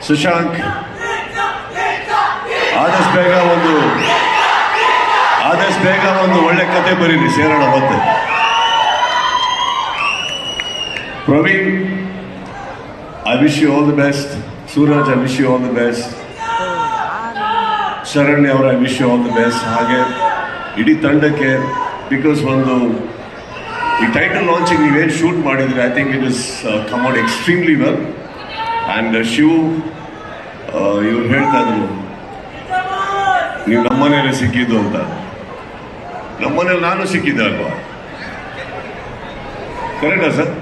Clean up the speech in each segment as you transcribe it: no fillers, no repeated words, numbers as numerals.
ಸುಶಾಂಕ್ ಆದಷ್ಟು ಬೇಗ ಒಂದು ಒಳ್ಳೆ ಕತೆ ಬರೀರಿ, ಸೇರೋಣ ಮತ್ತೆ. Praveen, I wish you all the best. Suraj, I wish you all the best. Sharanya ಅವರ I wish you all the best. ಹಾಗೆ ಇಡೀ ತಂಡಕ್ಕೆ, ಬಿಕಾಸ್ ಈ ಟೈಟಲ್ ಲಾಂಚಿಂಗ್ ನೀವೇನು ಶೂಟ್ ಮಾಡಿದ್ರಿ, I think it is come out extremely well. And Shiv ಇವ್ರು ಹೇಳ್ತಾ ಇದ್ರು, ನೀವು ನಮ್ಮನೇಲಿ ಸಿಕ್ಕಿದ್ದು ಅಂತ. ನಮ್ಮನೇಲಿ ನಾನು ಸಿಕ್ಕಿದ್ದೆ ಅಲ್ವಾ? ಕರೆಕ್ಟಾ ಸರ್?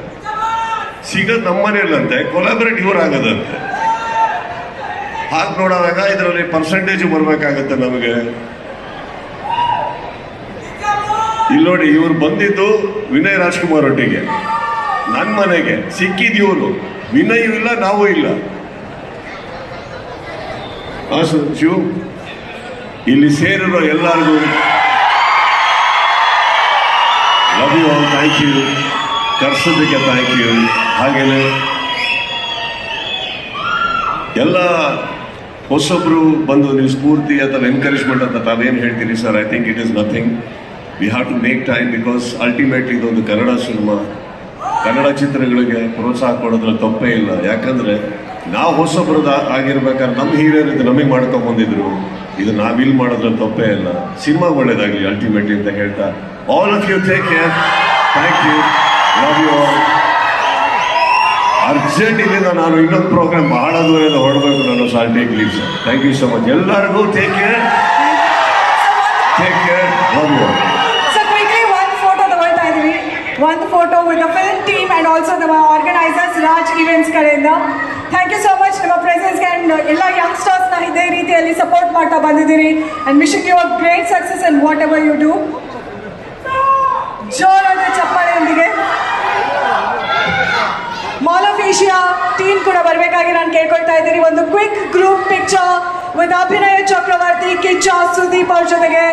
ಸಿಗೋದು ನಮ್ಮನೇಲಂತೆ, ಕೊಲಾಬರೇಟ್ ಇವ್ರು ಆಗೋದಂತೆ. ಹಾಗೆ ನೋಡೋದಾಗ ಇದರಲ್ಲಿ ಪರ್ಸೆಂಟೇಜ್ ಬರಬೇಕಾಗತ್ತೆ ನಮಗೆ. ಇಲ್ಲಿ ನೋಡಿ, ಇವ್ರು ಬಂದಿದ್ದು ವಿನಯ್ ರಾಜ್ಕುಮಾರ್ ಒಟ್ಟಿಗೆ, ನನ್ನ ಮನೆಗೆ ಸಿಕ್ಕಿದ್ ಇವರು. ವಿನಯ್ ಇಲ್ಲ, ನಾವು ಇಲ್ಲ. ಶಿವ್, ಇಲ್ಲಿ ಸೇರಿರೋ ಎಲ್ಲರಿಗೂ love you all, thank you. ಕರ್ಸೋದಕ್ಕೆ ಥ್ಯಾಂಕ್ ಯು. ಹಾಗೇನೆ ಎಲ್ಲ ಹೊಸೊಬ್ರು ಬಂದು ನೀವು ಸ್ಫೂರ್ತಿ ಅಥವಾ ಎನ್ಕರೇಜ್ಮೆಂಟ್ ಅಂತ ತಾವೇನು ಹೇಳ್ತೀರಿ sir, I think it is nothing. We have to make time, because ultimately ಇದೊಂದು ಕನ್ನಡ ಸಿನಿಮಾ. ಕನ್ನಡ ಚಿತ್ರಗಳಿಗೆ ಪ್ರೋತ್ಸಾಹ ಕೊಡೋದ್ರಲ್ಲಿ ತಪ್ಪೇ ಇಲ್ಲ. ಯಾಕಂದರೆ ನಾವು ಹೊಸೊಬ್ರದ ಆಗಿರ್ಬೇಕಾದ್ರೆ ನಮ್ಮ ಹೀರೋರಿದ್ದು ನಮಗೆ ಮಾಡ್ಕೊಂಡ್ಬಂದಿದ್ರು. ಇದು ನಾವಿಲ್ಲಿ ಮಾಡೋದ್ರಲ್ಲಿ ತಪ್ಪೇ ಇಲ್ಲ. ಸಿನಿಮಾ ಒಳ್ಳೇದಾಗಲಿ ಅಲ್ಟಿಮೇಟ್ಲಿ ಅಂತ ಹೇಳ್ತಾ, all of you take care. Thank you, love you all. Urgent ಇಲ್ಲಿಂದ ನಾನು ಇನ್ನೊಂದು ಪ್ರೋಗ್ರಾಮ್ ಬಹಳ ದೂರದಿಂದ ಹೊರಡಬೇಕು ನಾನು. Shall take leave sir. Thank you so much. ಎಲ್ಲರಿಗೂ take care, love you all. One photo with the film team and also the organizers, Raj Events ಕಡೆಯಿಂದ. Thank you so much ನಿಮ್ಮ presence and ಎಲ್ಲ youngsters ನ ಇದೇ ರೀತಿಯಲ್ಲಿ support ಮಾಡ್ತಾ ಬಂದಿದ್ದೀರಿ. And wishing you a great success in whatever you do. ಜೋರಾದ ಚಪ್ಪಾಳೆಯೊಂದಿಗೆ ಮಾಲ್ ಆಫ್ ಏಷಿಯಾ ಟೀಮ್ ಕೂಡ ಬರಬೇಕಾಗಿ ನಾನು ಕೇಳ್ಕೊಳ್ತಾ ಇದ್ದೀನಿ. ಒಂದು ಕ್ವಿಕ್ ಗ್ರೂಪ್ ಪಿಕ್ಚರ್ ವಿತ್ ಅಭಿನಯ ಚಕ್ರವರ್ತಿ, ಕಿಚ್ಚ, ಸುದೀಪ್ ಅವ್ರ ಜೊತೆಗೆ.